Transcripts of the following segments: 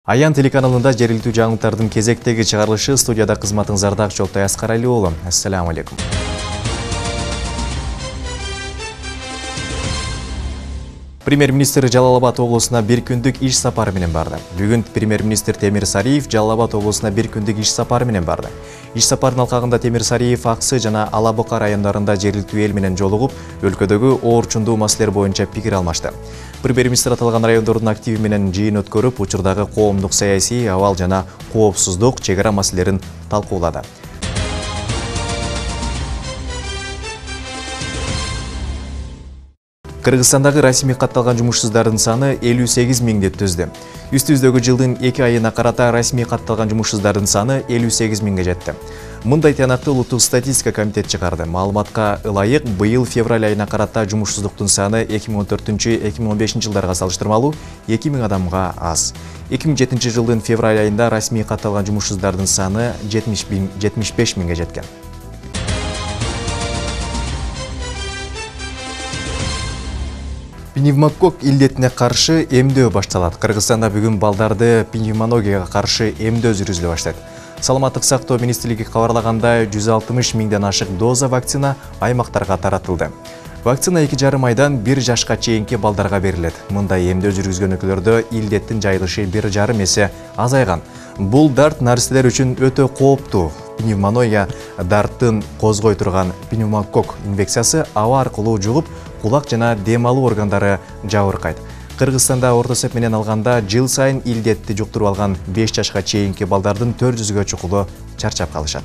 Аян телеканалында жергиликтүү жаңылыктардын кезектеги чыгарылышы студияда кызматыңыздарда Акчолтой Аскарали уулу. Ассаламу алейкум. Премьер-министр Жалал-Абад облусуна бир күндүк иш сапары менен барды. Бүгүн премьер-министр Темир Сариев Жалал-Абад облусуна бир күндүк иш сапары менен барды. Иш сапарынын алкагында Темир Сариев Аксы жана Ала Бука райондарында жергиликтүү эл менен жолугуп, өлкөдөгү оорчундуу маселелер боюнча пикир алмашты. Премьер-министр аталган райондордун активи менен жыйын өткөрүп, учурдагы коомдук саясий абал жана коопсуздук чегара маселелерин талкуулады. Кыргызстандагы расмий катталган жумушсуздардын саны 58 миңди түздү. Үстүбүздөгү жылдын 2 айына карата расмий катталган жумушсуздардын саны 58 миңге жетти. Мындай тыянакты Улуттук статистика комитети чыгарды. Маалыматка ылайык, быйыл февраль айына карата жумушсуздуктун саны 2014-2015 жылдарга салыштырмалуу 2000 адамга аз. 2007 жылдын февраль айында расмий катталган жумушсуздардын саны 75 миңге жеткен. Пневмококк илдетине каршы эмдөө башталат. Кыргызстанда бүгүн балдарды пневмонияга каршы эмдөө жүргүзүлө баштайт. Саламаттык сактоо министрлиги кабарлагандай 160 миңден ашык доза вакцина аймактарга таратылды. Вакцина 2,5 айдан 1 жашка чейинки балдарга берилет. Мындай эмдөө жүргүзгөн өлкөлөрдө илдеттин жайылышы 1,5 эсе азайган. Бул дарт нариселер үчүн өтө кооптуу. Пневмония дарттын козгой турган пневмококк инфекциясы аба аркылуу жугуп, кулак жана дем алуу органдары жабыркайт. Кыргызстанда орто эсеп менен алганда жыл сайын илдетти жуктуруп алган 5 жашка чейинки балдардын 400-гө чукулу чарчап калышат.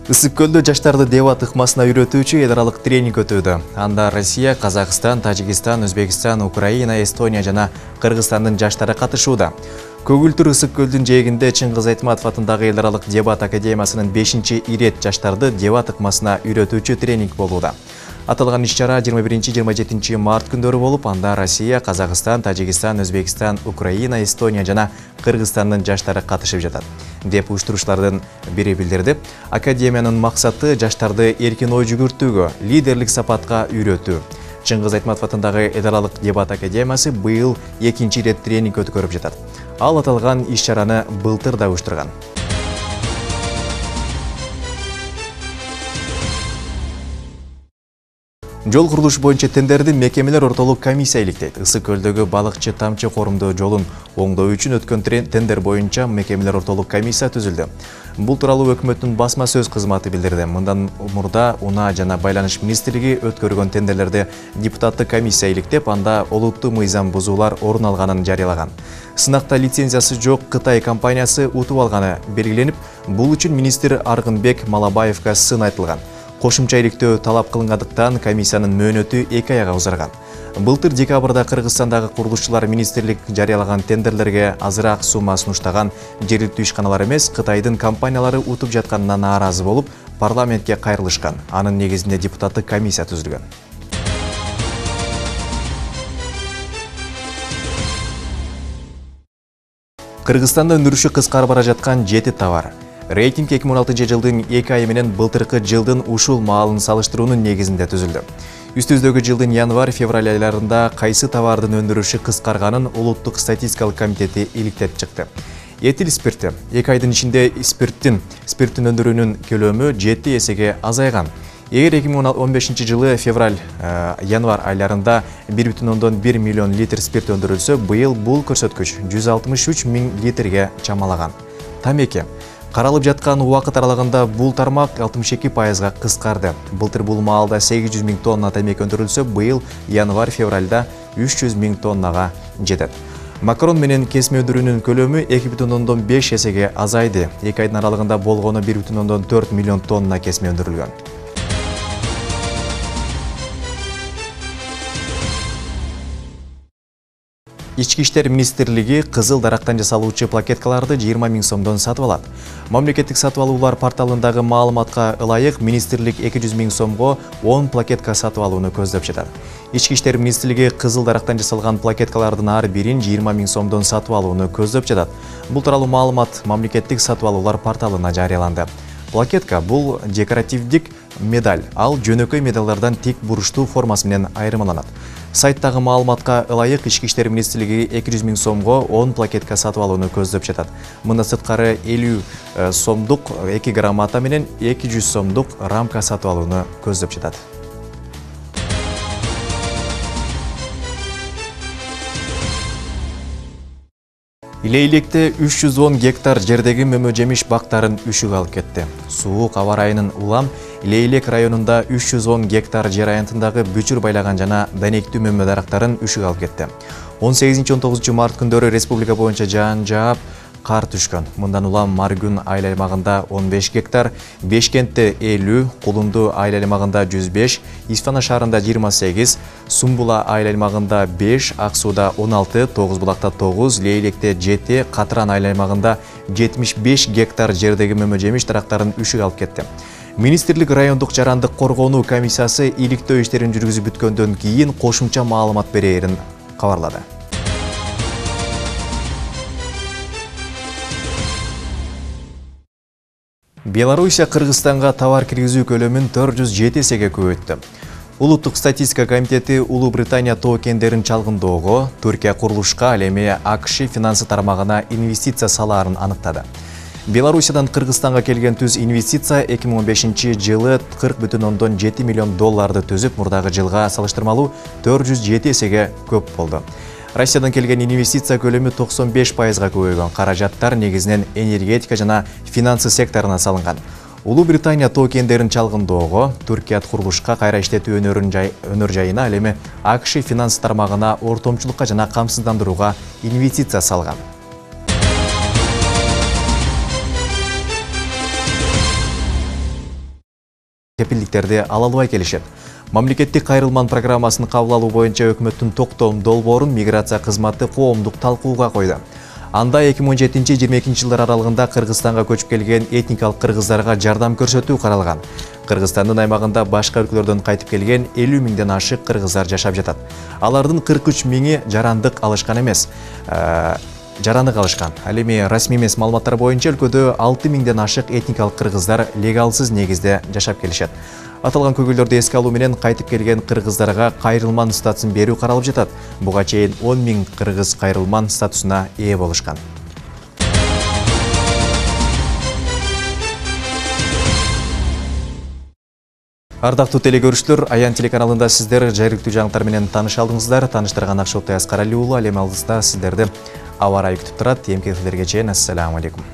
Ысык көлдө жаштарды деба ыкмасына үйрөтүүчү эл аралык тренинг өтүүдө. Анда Россия, Казакстан, Тажикстан, Өзбекстан, Украина, Эстония жана Кыргызстандын жаштары катышууда. Көгүлтүр ысык көлдүн жээгинде Чыңгыз Айтматов атындагы эл аралык дебат академиясынын 5-чи ирет жаштарды дебат ыкмасына үйрөтүүчү тренинг болууда. Аталган иш-чара 21-27 март күндөрү болуп, анда Россия, Казакстан, Тажикстан, Өзбекстан, Украина, Эстония жана Кыргызстандын жаштары катышып жатат. Деп уюштуруучулардын бири билдирди. Академиянын максаты жаштарды эркин ой жүгүртүүгө, лидерлик сапатка үйрөтүү. Чыңгыз Айтматов атындагы эл аралык дебат академиясы быйыл 2-чи ирет тренинг өткөрүп жатат. Ал аталган иш-чараны былтыр да уюштурган. Жол курулуш боюнча тендерди мекемелер ортолук комиссия иликтейт. Ысык көлдөгү балыкчы тамчы корумдуу жолун оңдоо үчүн өткөн тендер боюнча мекемелер ортолук комиссия түзүлдү. Бул тууралуу өкмөттүн басма сөз кызматы билдирди. Мындан мурда Унаа жана байланыш министрлиги өткөргөн тендерлерди депутаттык комиссия иликтеп, анда олуттуу мыйзам бузуулар орун алганын жарыялаган. Сынакта лицензиясы жок Кытай компаниясы утуп алганы белгиленип, бул үчүн министр Аргынбек Малабаевга сын айтылган. Кошумча иликтөө талап кылынгандыктан комиссиянын мөөнөтү 2 айга узарган. Былтыр декабрда Кыргызстандагы курулушчулар министрлик жарыялаган тендерлерге азыраак сумма сунуштаган жергиликтүү ишканалар эмес, Кытайдын компаниялары утуп жатканына нааразы болуп, парламентке кайрылышкан. Анын негизинде депутаттык комиссия түзүлгөн. Кыргызстанда өндүрүшү кыскарып бара жаткан 7 товар. Рейтинг 2016 жылдын 2 айы менен былтыркы жылдын ушул маалын салыштыруунун негизинде түзүлдү. Үстүбүздөгү жылдын январь-февраль айларында кайсы товардын өндүрүшү кыскарганын Улуттук статистикалык комитети иликтеп чыкты. Этил спирти 2 айдын ичинде спирттин өндүрүүнүн көлөмү 7 эсеге азайган. Эгер 2015 жылы февраль-январь айларында 1,1 миллион литр спирт өндүрүлсө, быйыл бул көрсөткүч 163 миң литрге чамалаган. Тамеки каралып жаткан убакыт аралыгында бул тармак 62%га кыскарды. Былтыр бул маалда 800 миң тонна тамеки өндүрүлсө, быйыл январь-февральда 300 миң тоннага жетет. Макарон менен кесме өндүрүүнүн көлөмү 2,5 эсеге азайды. 2 айдын аралыгында болгону 1,4 миллион тонна кесме өндүрүлгөн. Ички иштер министрлиги кызыл дарактан жасалуучу плакеткаларды 20 миң сомдон сатып алат. Мамлекеттик сатып алуулар порталындагы маалыматка ылайык, министрлик 200 миң сомго 10 плакетка сатып алууну көздөп жатат. Ички иштер министрлиги кызыл дарактан жасалган плакеткалардын ар бирин 20 миң сомдон сатып алууну көздөп жатат. Бул тууралуу маалымат мамлекеттик сатып алуулар порталына жарыяланды. Плакетка бул декоративдик медаль. Ал жөнөкөй медалдардан тик буруштуу формасы менен айырмаланат. Сайттагы маалыматка ылайык Ички иштер министрлиги 200 000 сомго 10 плакетка сатып алууну көздөп жатат. Мында сырткары 50 сомдук 2 граммата менен 200 сомдук рамка сатып алууну көздөп жатат. Илейлекте 310 гектар жердеги мөмө жемиш бактарын үшүк алып кетти. Суук аба ырайынын улам Илейлек районунда 310 гектар жер аянтындагы бүчүр байлаган жана данектүү мөмө дарактарын үшүк алып кетти. 18-19 март күндөрү республика боюнча жаан жаап, кар түшкөн. Мындан улам Маргүн айыл аймагында 15 гектар, Бешкентте 50, Кулунду айыл аймагында 105, Исфана шаарында 28, Сумбула айыл аймагында 5, Ак сууда 16, Тогузбулакта 9, Лейлекте 7, Катран айыл аймагында 75 гектар жердеги мөмө жемиш дарактарын үшүк алып кетти. Министрлик райондук жарандык коргонуу комиссиясы иликтөө иштерин жүргүзүп бүткөндөн кийин кошумча маалымат берерин кабарлады. Белоруссия Кыргызстанга товар киргизүү көлөмүн 407 эсеге көбөйттү. Улуттук статистика комитети Улуу Британия тоо кендерин чалгындоого, Түркия курулушка, ал эми АКШ финансы тармагына инвестиция салаарын аныктады. Белоруссиядан Кыргызстанга келген түз инвестиция 2015 жылы 40,7 миллион долларды түзүп, мурдагы жылга салыштырмалуу 407 эсеге көп болду. Россиядан келген инвестиция көлөмү 95%га көбөйгөн. Каражаттар негизинен энергетика жана финансы секторуна салынган. Улуу Британия тоо кендерин чалгындоого, Түркия курулушка, кайра иштетүү өнөр жайына, ал эми АКШ финансы тармагына ортомчулукка жана камсыздандырууга инвестиция салган. Кепилдиктерди ала албай келишет. Мамлекеттик кайрылман программасын кабыл алуу боюнча өкмөттүн токтом долбоорун миграция кызматы коомдук талкууга койду. Анда 2017-22 жылдар аралыгында Кыргызстанга көчүп келген этникалык кыргыздарга жардам көрсөтүү каралган. Кыргызстандын аймагында башка өлкөлөрдөн кайтып келген 50 миңден ашык кыргыздар жашап жатат. Алардын 43 миңи жарандык алышкан эмес. Жарандык алышкан. Ал эми расмий эмес маалыматтар боюнча өлкөдө 6 миңден ашык этникалык кыргыздар легалсыз негизде жашап келишет. Аталган көйгөйлөрдү эске алуу менен кайтып келген кыргыздарга кайрылман статусун берүү каралып жатат. Буга чейин 10 миң кыргыз кайрылман статусуна ээ болушкан. Ардактуу телекөрүүчүлөр, Аян телеканалында сиздер жайрыктуу жаңылыктар менен тааныша алдыңыздар. Тааныштырган Акшотай Аскар Алиулу, ал эми алдыда сиздерди аба ырайы күтүп турат. Эмки эфирге чейин, ассаламу алейкум.